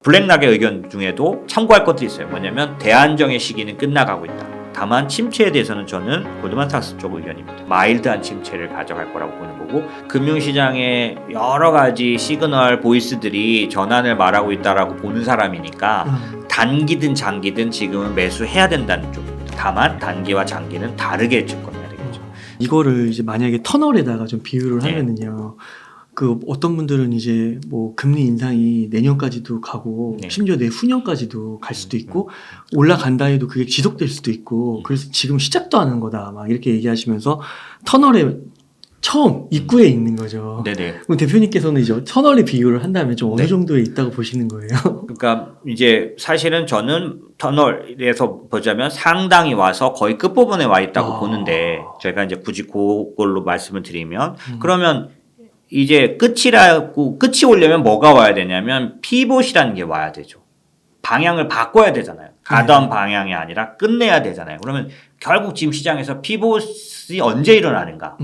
블랙락의 의견 중에도 참고할 것들이 있어요. 뭐냐면 대안정의 시기는 끝나가고 있다. 다만 침체에 대해서는 저는 골드만삭스 쪽 의견입니다. 마일드한 침체를 가져갈 거라고 보는 거고, 금융시장의 여러 가지 시그널 보이스들이 전환을 말하고 있다라고 보는 사람이니까 단기든 장기든 지금은 매수해야 된다는 쪽입니다. 다만 단기와 장기는 다르게 접근해야 되겠죠. 이거를 이제 만약에 터널에다가 좀 비유를 네. 하면은요. 그 어떤 분들은 이제 뭐 금리 인상이 내년까지도 가고 네. 심지어 내후년까지도 갈 수도 있고 올라간다 해도 그게 지속될 수도 있고 그래서 지금 시작도 하는 거다 막 이렇게 얘기하시면서 터널에 처음 입구에 있는 거죠. 네네. 그럼 대표님께서는 이제 터널에 비유를 한다면 좀 어느 네. 정도에 있다고 보시는 거예요? 그러니까 이제 사실은 저는 터널에서 보자면 상당히 와서 거의 끝부분에 와 있다고 보는데, 제가 이제 굳이 그걸로 말씀을 드리면 그러면 이제 끝이 오려면 뭐가 와야 되냐면 피봇이라는 게 와야 되죠. 방향을 바꿔야 되잖아요. 가던 방향이 아니라 끝내야 되잖아요. 그러면 결국 지금 시장에서 피봇이 언제 일어나는가?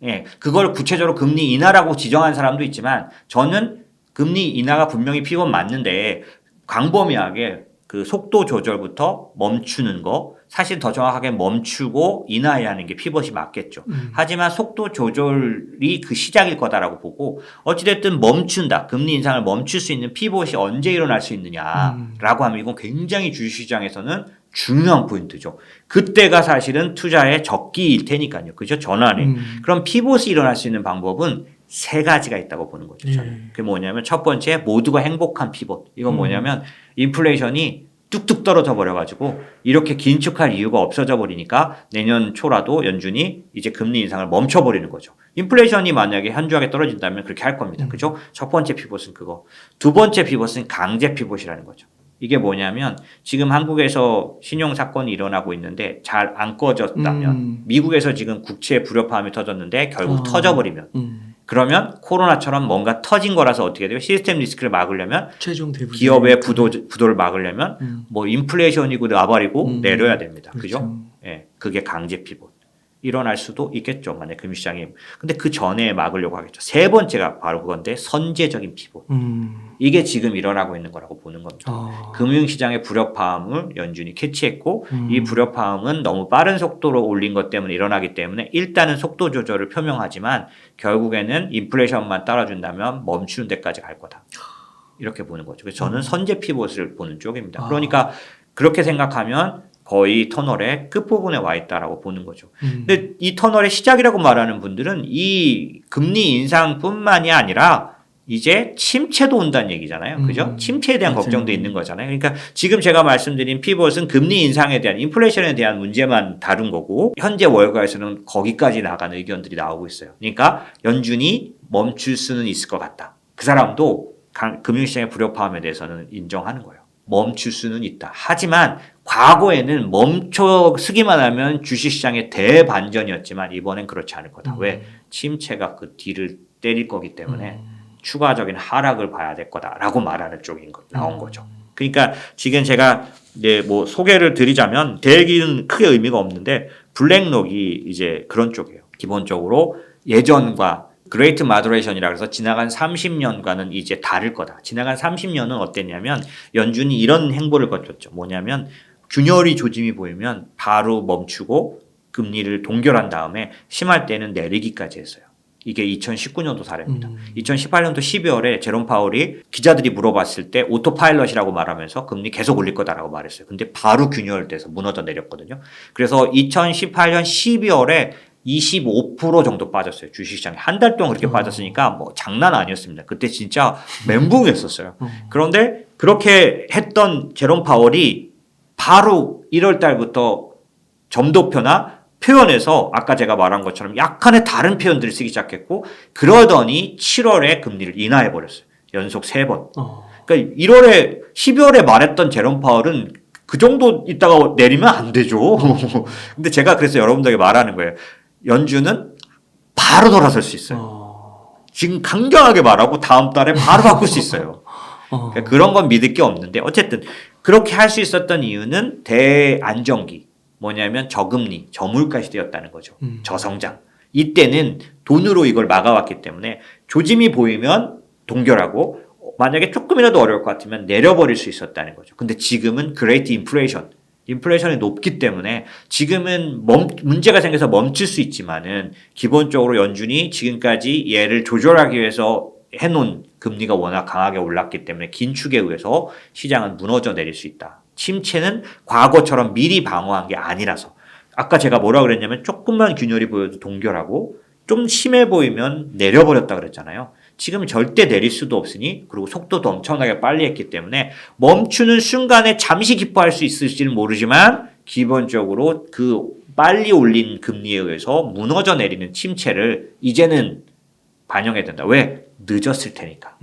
예, 그걸 구체적으로 금리 인하라고 지정한 사람도 있지만, 저는 금리 인하가 분명히 피봇 맞는데 광범위하게 그 속도 조절부터 멈추는 거, 사실 더 정확하게 멈추고 인하해야 하는 게 피벗이 맞겠죠. 하지만 속도 조절이 그 시작일 거다라고 보고, 어찌됐든 멈춘다, 금리 인상을 멈출 수 있는 피벗이 언제 일어날 수 있느냐라고 하면 이건 굉장히 주식시장에서는 중요한 포인트죠. 그때가 사실은 투자의 적기일 테니까요. 그죠? 전환에. 그럼 피벗이 일어날 수 있는 방법은 세 가지가 있다고 보는 거죠. 저는. 그게 뭐냐면 첫 번째, 모두가 행복한 피벗. 이건 뭐냐면 인플레이션이 뚝뚝 떨어져 버려가지고 이렇게 긴축할 이유가 없어져 버리니까 내년 초라도 연준이 이제 금리 인상을 멈춰버리는 거죠. 인플레이션이 만약에 현저하게 떨어진다면 그렇게 할 겁니다. 그죠? 첫 번째 피벗은 그거. 두 번째 피벗은 강제 피벗이라는 거죠. 이게 뭐냐면 지금 한국에서 신용 사건이 일어나고 있는데 잘 안 꺼졌다면, 미국에서 지금 국채 불협화음이 터졌는데 결국 터져버리면, 그러면 코로나처럼 뭔가 터진 거라서 어떻게 돼요? 시스템 리스크를 막으려면, 최종 대부분 기업의 부도를 막으려면 뭐 인플레이션이고 나발이고 내려야 됩니다. 그죠? 예, 그게 강제 피봇. 일어날 수도 있겠죠. 만약 금융시장이. 근데 그 전에 막으려고 하겠죠. 세 번째가 바로 그건데, 선제적인 피봇. 이게 지금 일어나고 있는 거라고 보는 겁니다. 금융시장의 불협화음을 연준이 캐치했고, 이 불협화음은 너무 빠른 속도로 올린 것 때문에 일어나기 때문에 일단은 속도 조절을 표명하지만 결국에는 인플레이션만 따라준다면 멈추는 데까지 갈 거다. 이렇게 보는 거죠. 그래서 저는 선제 피봇을 보는 쪽입니다. 그러니까 그렇게 생각하면 거의 터널의 끝부분에 와 있다라고 보는 거죠. 근데 이 터널의 시작이라고 말하는 분들은 이 금리 인상뿐만이 아니라 이제 침체도 온다는 얘기잖아요. 그죠? 침체에 대한 걱정도 있는 거잖아요. 그러니까 지금 제가 말씀드린 피벗은 금리 인상에 대한, 인플레이션에 대한 문제만 다룬 거고, 현재 월가에서는 거기까지 나가는 의견들이 나오고 있어요. 그러니까 연준이 멈출 수는 있을 것 같다. 그 사람도 금융시장의 불협화음에 대해서는 인정하는 거예요. 멈출 수는 있다. 하지만 과거에는 멈춰 서기만 하면 주식시장의 대반전이었지만 이번엔 그렇지 않을 거다. 왜? 침체가 그 뒤를 때릴 거기 때문에 추가적인 하락을 봐야 될 거다라고 말하는 쪽인 거 나온 거죠. 그러니까 지금 제가 이제 뭐 소개를 드리자면, 대기는 크게 의미가 없는데 블랙록이 이제 그런 쪽이에요. 기본적으로 예전과 그레이트 마더레이션이라고 해서 지나간 30년과는 이제 다를 거다. 지나간 30년은 어땠냐면 연준이 이런 행보를 거쳤죠. 뭐냐면 균열이 조짐이 보이면 바로 멈추고 금리를 동결한 다음에 심할 때는 내리기까지 했어요. 이게 2019년도 사례입니다. 2018년도 12월에 제롬 파월이 기자들이 물어봤을 때 오토파일럿이라고 말하면서 금리 계속 올릴 거다라고 말했어요. 근데 바로 균열돼서 무너져 내렸거든요. 그래서 2018년 12월에 25% 정도 빠졌어요. 주식시장이 한 달 동안 그렇게 빠졌으니까 뭐 장난 아니었습니다. 그때 진짜 멘붕이었었어요. 그런데 그렇게 했던 제롬 파월이 바로 1월 달부터 점도표나 표현에서 아까 제가 말한 것처럼 약간의 다른 표현들을 쓰기 시작했고, 그러더니 7월에 금리를 인하해버렸어요. 연속 3번. 그러니까 12월에 말했던 제롬 파월은 그 정도 있다가 내리면 안 되죠. 근데 제가 그래서 여러분들에게 말하는 거예요. 연준은 바로 돌아설 수 있어요. 지금 강경하게 말하고 다음 달에 바로 바꿀 수 있어요. 그러니까 그런 건 믿을 게 없는데, 어쨌든 그렇게 할 수 있었던 이유는 대안정기, 뭐냐면 저금리, 저물가 시대였다는 거죠. 저성장. 이때는 돈으로 이걸 막아왔기 때문에 조짐이 보이면 동결하고 만약에 조금이라도 어려울 것 같으면 내려버릴 수 있었다는 거죠. 근데 지금은 그레이트 인플레이션이 높기 때문에 지금은 문제가 생겨서 멈출 수 있지만은 기본적으로 연준이 지금까지 얘를 조절하기 위해서 해놓은 금리가 워낙 강하게 올랐기 때문에 긴축에 의해서 시장은 무너져 내릴 수 있다. 침체는 과거처럼 미리 방어한 게 아니라서. 아까 제가 뭐라 그랬냐면 조금만 균열이 보여도 동결하고 좀 심해 보이면 내려버렸다 그랬잖아요. 지금 절대 내릴 수도 없으니 그리고 속도도 엄청나게 빨리 했기 때문에 멈추는 순간에 잠시 기뻐할 수 있을지는 모르지만 기본적으로 그 빨리 올린 금리에 의해서 무너져 내리는 침체를 이제는 반영해야 된다. 왜? 늦었을 테니까.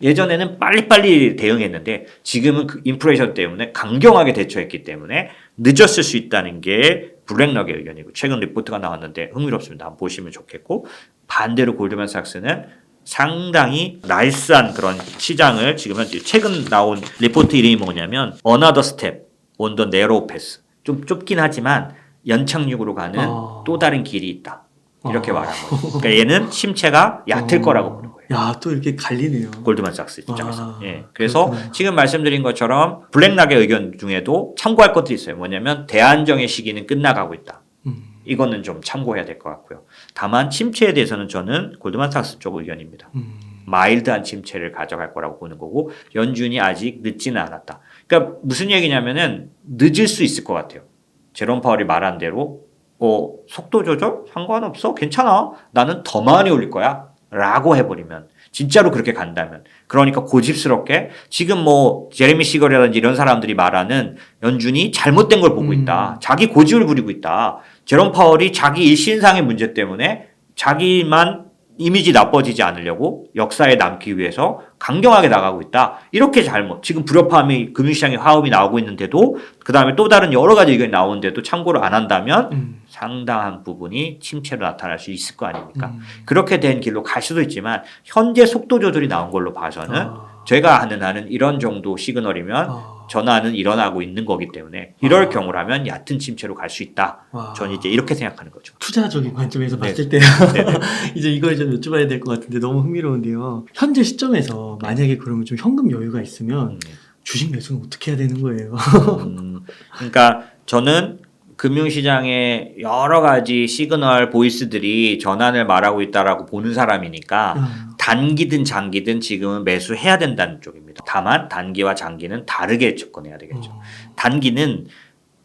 예전에는 빨리빨리 대응했는데 지금은 그 인플레이션 때문에 강경하게 대처했기 때문에 늦었을 수 있다는 게 블랙락의 의견이고 최근 리포트가 나왔는데 흥미롭습니다. 한번 보시면 좋겠고 반대로 골드만삭스는 상당히 나이스한 그런 시장을 지금 현재 최근 나온 리포트 이름이 뭐냐면 Another Step on the Narrow Path. 좀 좁긴 하지만 연착륙으로 가는 또 다른 길이 있다. 이렇게 말한 거예요. 그러니까 얘는 침체가 얕을 거라고 보는 거예요. 야, 또 이렇게 갈리네요. 골드만삭스 입장에서. 예. 그래서 그렇구나. 지금 말씀드린 것처럼 블랙락의 의견 중에도 참고할 것들이 있어요. 뭐냐면 대안정의 시기는 끝나가고 있다. 이거는 좀 참고해야 될 것 같고요. 다만 침체에 대해서는 저는 골드만삭스 쪽 의견입니다. 마일드한 침체를 가져갈 거라고 보는 거고 연준이 아직 늦지는 않았다. 그러니까 무슨 얘기냐면은 늦을 수 있을 것 같아요. 제롬 파월이 말한 대로 속도 조절 상관없어 괜찮아 나는 더 많이 올릴 거야 라고 해버리면 진짜로 그렇게 간다면 그러니까 고집스럽게 지금 뭐 제레미 시걸이라든지 이런 사람들이 말하는 연준이 잘못된 걸 보고 있다. 자기 고집을 부리고 있다. 제롬 파월이 자기 일신상의 문제 때문에 자기만 이미지 나빠지지 않으려고 역사에 남기 위해서 강경하게 나가고 있다. 이렇게 지금 불협화음이 금융시장에 화음이 나오고 있는데도 그 다음에 또 다른 여러 가지 의견이 나오는데도 참고를 안 한다면 상당한 부분이 침체로 나타날 수 있을 거 아닙니까? 그렇게 된 길로 갈 수도 있지만 현재 속도 조절이 나온 걸로 봐서는 제가 하는 한은 이런 정도 시그널이면 전환은 일어나고 있는 거기 때문에 이럴 경우라면 얕은 침체로 갈 수 있다. 저는 이제 이렇게 생각하는 거죠. 투자적인 관점에서 봤을 때 네네. 이제 이걸 좀 여쭤봐야 될 것 같은데 너무 흥미로운데요. 현재 시점에서 만약에 그러면 좀 현금 여유가 있으면 주식 매수는 어떻게 해야 되는 거예요? 그러니까 저는 금융시장에 여러 가지 시그널 보이스들이 전환을 말하고 있다라고 보는 사람이니까 단기든 장기든 지금은 매수해야 된다는 쪽입니다. 다만 단기와 장기는 다르게 접근해야 되겠죠. 단기는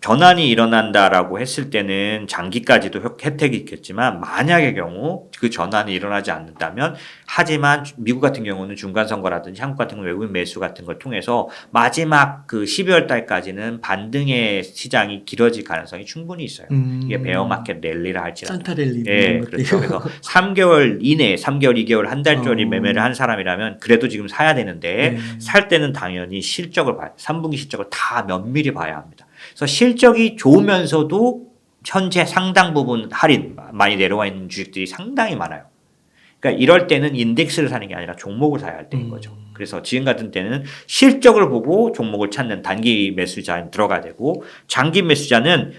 전환이 일어난다라고 했을 때는 장기까지도 혜택이 있겠지만 만약의 경우 그 전환이 일어나지 않는다면 하지만 미국 같은 경우는 중간선거라든지 한국 같은 경우 외국인 매수 같은 걸 통해서 마지막 그 12월 달까지는 반등의 시장이 길어질 가능성이 충분히 있어요. 이게 베어마켓 랠리라 할지라도. 산타 랠리. 예, 그렇죠. 그래서 3개월 이내에 3개월, 2개월, 한 달짜리 매매를 한 사람이라면 그래도 지금 사야 되는데 살 때는 당연히 실적을 봐요. 3분기 실적을 다 면밀히 봐야 합니다. 그래서 실적이 좋으면서도 현재 상당 부분 할인 많이 내려와 있는 주식들이 상당히 많아요. 그러니까 이럴 때는 인덱스를 사는 게 아니라 종목을 사야 할 때인 거죠. 그래서 지금 같은 때는 실적을 보고 종목을 찾는 단기 매수자에 들어가야 되고 장기 매수자는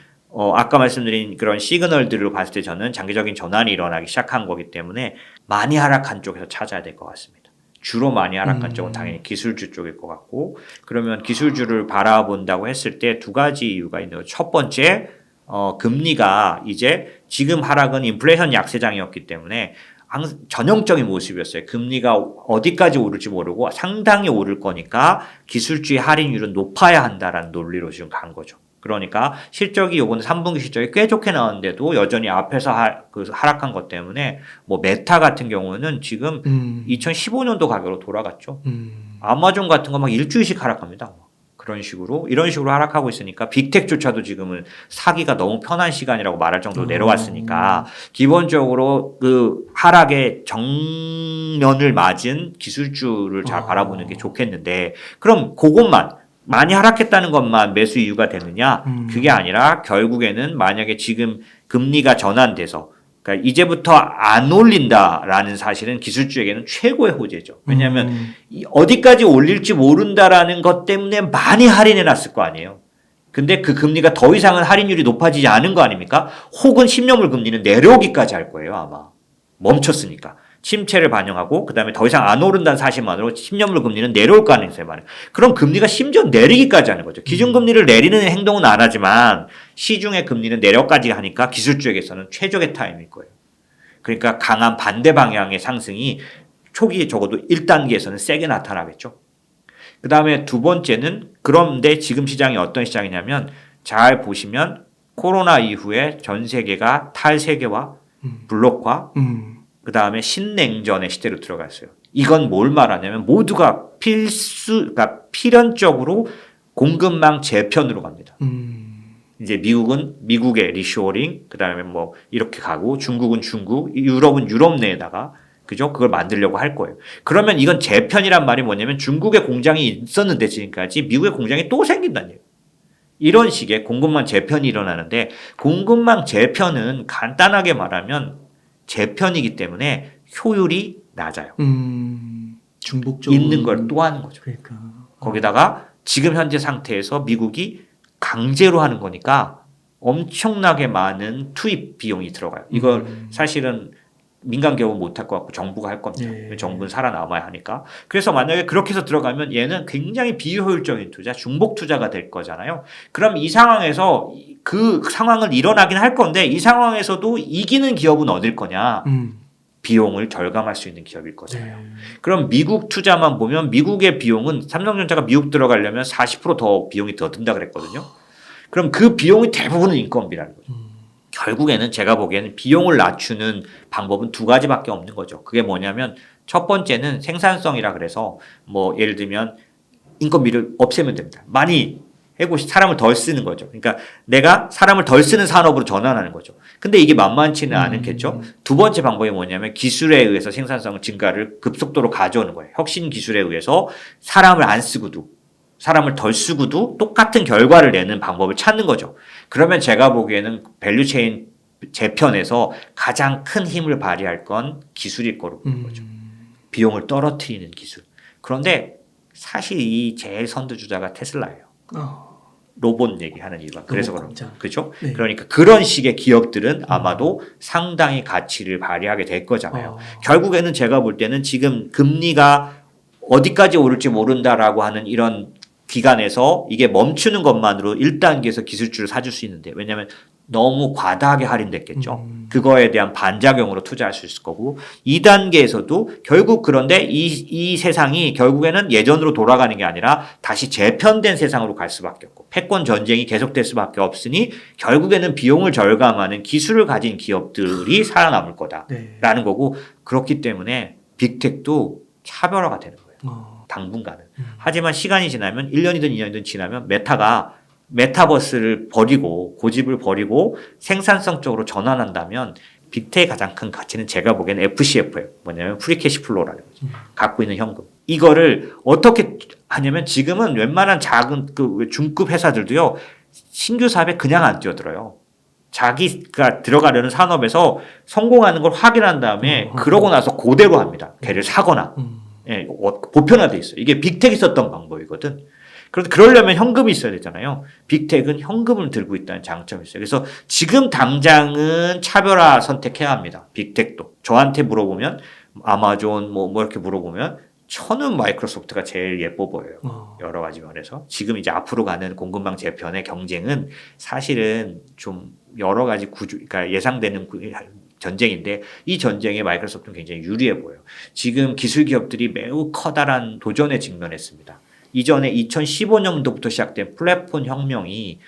아까 말씀드린 그런 시그널들을 봤을 때 저는 장기적인 전환이 일어나기 시작한 거기 때문에 많이 하락한 쪽에서 찾아야 될 것 같습니다. 주로 많이 하락한 쪽은 당연히 기술주 쪽일 것 같고 그러면 기술주를 바라본다고 했을 때 두 가지 이유가 있는 거죠. 첫 번째 금리가 이제 지금 하락은 인플레이션 약세장이었기 때문에 전형적인 모습이었어요. 금리가 어디까지 오를지 모르고 상당히 오를 거니까 기술주의 할인율은 높아야 한다라는 논리로 지금 간 거죠. 그러니까 실적이 요거는 3분기 실적이 꽤 좋게 나왔는데도 여전히 앞에서 하락한 것 때문에 뭐 메타 같은 경우는 지금 2015년도 가격으로 돌아갔죠. 아마존 같은 거 막 일주일씩 하락합니다. 그런 식으로 이런 식으로 하락하고 있으니까 빅텍조차도 지금은 사기가 너무 편한 시간이라고 말할 정도로 내려왔으니까 기본적으로 그 하락의 정면을 맞은 기술주를 잘 바라보는 게 좋겠는데 그럼 그것만 많이 하락했다는 것만 매수 이유가 되느냐? 그게 아니라 결국에는 만약에 지금 금리가 전환돼서 그러니까 이제부터 안 올린다라는 사실은 기술주에게는 최고의 호재죠. 왜냐하면 어디까지 올릴지 모른다라는 것 때문에 많이 할인해 놨을 거 아니에요. 근데 그 금리가 더 이상은 할인율이 높아지지 않은 거 아닙니까? 혹은 10년물 금리는 내려오기까지 할 거예요, 아마. 멈췄으니까. 침체를 반영하고 그다음에 더 이상 안 오른다는 사실만으로 10년물 금리는 내려올 가능성이 많아요. 그럼 금리가 심지어 내리기까지 하는 거죠. 기준금리를 내리는 행동은 안 하지만 시중의 금리는 내려까지 하니까 기술주에게서는 최적의 타임일 거예요. 그러니까 강한 반대 방향의 상승이 초기에 적어도 1단계에서는 세게 나타나겠죠. 그 다음에 두 번째는 그런데 지금 시장이 어떤 시장이냐면 잘 보시면 코로나 이후에 전 세계가 탈세계화, 블록화, 그 다음에 신냉전의 시대로 들어갔어요. 이건 뭘 말하냐면 모두가 그러니까 필연적으로 공급망 재편으로 갑니다. 이제 미국은 미국의 리쇼어링, 그 다음에 뭐 이렇게 가고 중국은 중국, 유럽은 유럽 내에다가 그죠? 그걸 만들려고 할 거예요. 그러면 이건 재편이란 말이 뭐냐면 중국의 공장이 있었는데 지금까지 미국의 공장이 또 생긴다는 얘기예요. 이런 식의 공급망 재편이 일어나는데 공급망 재편은 간단하게 말하면 재편이기 때문에 효율이 낮아요. 중복적으로 있는 걸 또 하는 거죠. 그러니까. 거기다가 지금 현재 상태에서 미국이 강제로 하는 거니까 엄청나게 많은 투입 비용이 들어가요. 이걸 사실은 민간 기업은 못할 것 같고 정부가 할 겁니다. 네. 정부는 살아남아야 하니까. 그래서 만약에 그렇게 해서 들어가면 얘는 굉장히 비효율적인 투자, 중복 투자가 될 거잖아요. 그럼 이 상황에서 그 상황을 일어나긴 할 건데 이 상황에서도 이기는 기업은 어딜 거냐? 비용을 절감할 수 있는 기업일 거잖아요. 그럼 미국 투자만 보면 미국의 비용은 삼성전자가 미국 들어가려면 40% 더 비용이 더 든다 그랬거든요. 그럼 그 비용이 대부분은 인건비라는 거죠. 결국에는 제가 보기에는 비용을 낮추는 방법은 두 가지밖에 없는 거죠. 그게 뭐냐면 첫 번째는 생산성이라 그래서 뭐 예를 들면 인건비를 없애면 됩니다. 많이 해고 사람을 덜 쓰는 거죠. 그러니까 내가 사람을 덜 쓰는 산업으로 전환하는 거죠. 근데 이게 만만치는 않겠죠. 두 번째 방법이 뭐냐면 기술에 의해서 생산성 증가를 급속도로 가져오는 거예요. 혁신 기술에 의해서 사람을 안 쓰고도 사람을 덜 쓰고도 똑같은 결과를 내는 방법을 찾는 거죠. 그러면 제가 보기에는 밸류체인 재편에서 가장 큰 힘을 발휘할 건 기술일 거로 보는 거죠. 비용을 떨어뜨리는 기술. 그런데 사실 이 제일 선두주자가 테슬라예요. 로봇 얘기하는 이유가 그래서 그런 거죠. 그렇죠? 네. 그러니까 그런 식의 기업들은 아마도 상당히 가치를 발휘하게 될 거잖아요. 결국에는 제가 볼 때는 지금 금리가 어디까지 오를지 모른다라고 하는 이런 기간에서 이게 멈추는 것만으로 1단계에서 기술주를 사줄 수 있는데 왜냐하면 너무 과다하게 할인됐겠죠. 그거에 대한 반작용으로 투자할 수 있을 거고 2단계에서도 결국 그런데 이 세상이 결국에는 예전으로 돌아가는 게 아니라 다시 재편된 세상으로 갈 수밖에 없고 패권 전쟁이 계속될 수밖에 없으니 결국에는 비용을 절감하는 기술을 가진 기업들이 살아남을 거다라는 거고 그렇기 때문에 빅텍도 차별화가 되는 거예요. 당분간은. 하지만 시간이 지나면 1년이든 2년이든 지나면 메타가 메타버스를 버리고 고집을 버리고 생산성 쪽으로 전환한다면 빅테의 가장 큰 가치는 제가 보기에는 FCF예요. 뭐냐면 프리캐시 플로우라는 거죠. 갖고 있는 현금. 이거를 어떻게 하냐면 지금은 웬만한 작은 그 중급 회사들도요. 신규 사업에 그냥 안 뛰어들어요. 자기가 들어가려는 산업에서 성공하는 걸 확인한 다음에 그러고 나서 그대로 합니다. 걔를 사거나. 예, 보편화돼 있어요. 이게 빅텍이 썼던 방법이거든. 그런데 그러려면 현금이 있어야 되잖아요. 빅텍은 현금을 들고 있다는 장점이 있어요. 그래서 지금 당장은 차별화 선택해야 합니다. 빅텍도. 저한테 물어보면 아마존 뭐 이렇게 물어보면 저는 마이크로소프트가 제일 예뻐 보여요. 여러 가지 면에서. 지금 이제 앞으로 가는 공급망 재편의 경쟁은 사실은 좀 여러 가지 그러니까 예상되는 전쟁인데 이 전쟁에 마이크로소프트는 굉장히 유리해 보여요. 지금 기술 기업들이 매우 커다란 도전에 직면했습니다. 이전에 2015년도부터 시작된 플랫폼 혁명은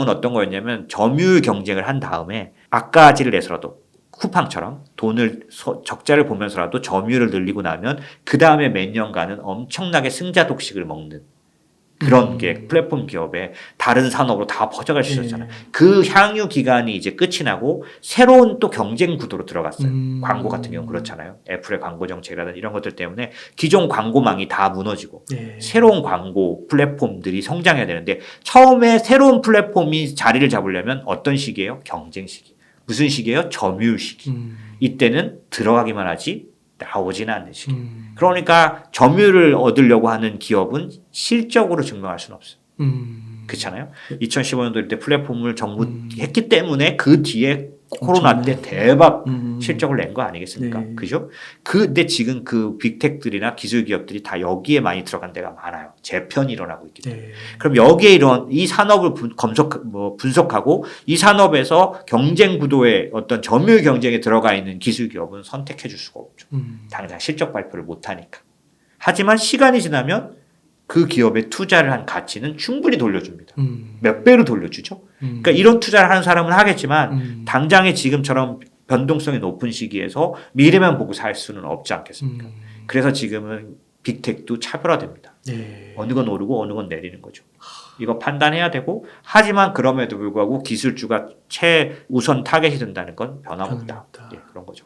어떤 거였냐면 점유율 경쟁을 한 다음에 악가지를 내서라도 쿠팡처럼 적자를 보면서라도 점유율을 늘리고 나면 그 다음에 몇 년간은 엄청나게 승자 독식을 먹는 그런 게 플랫폼 기업의 다른 산업으로 다 퍼져갈 수 있었잖아요. 그 향유 기간이 이제 끝이 나고 새로운 또 경쟁 구도로 들어갔어요. 광고 같은 경우는 그렇잖아요. 애플의 광고 정책이라든지 이런 것들 때문에 기존 광고망이 다 무너지고 새로운 광고 플랫폼들이 성장해야 되는데 처음에 새로운 플랫폼이 자리를 잡으려면 어떤 시기예요? 경쟁 시기. 무슨 시기예요? 점유율 시기. 이때는 들어가기만 하지 나오지는 않는 시기. 그러니까 점유율을 얻으려고 하는 기업은 실적으로 증명할 수는 없어요. 그렇잖아요. 2015년도 때 플랫폼을 정부 했기 때문에 그 뒤에 코로나 때 대박 음. 실적을 낸 거 아니겠습니까? 네. 그죠? 근데 지금 그 빅텍들이나 기술 기업들이 다 여기에 많이 들어간 데가 많아요. 재편이 일어나고 있기 때문에. 네. 그럼 여기에 이런 이 산업을 분석하고 이 산업에서 경쟁 구도의 어떤 점유율 경쟁에 들어가 있는 기술 기업은 선택해 줄 수가 없죠. 당장 실적 발표를 못 하니까. 하지만 시간이 지나면 그 기업에 투자를 한 가치는 충분히 돌려줍니다. 몇 배로 돌려주죠. 그러니까 이런 투자를 하는 사람은 하겠지만 당장에 지금처럼 변동성이 높은 시기에서 미래만 보고 살 수는 없지 않겠습니까? 그래서 지금은 빅텍도 차별화됩니다. 네. 어느 건 오르고 어느 건 내리는 거죠. 이거 판단해야 되고 하지만 그럼에도 불구하고 기술주가 최우선 타겟이 된다는 건 변함없다. 변함없다. 예, 그런 거죠.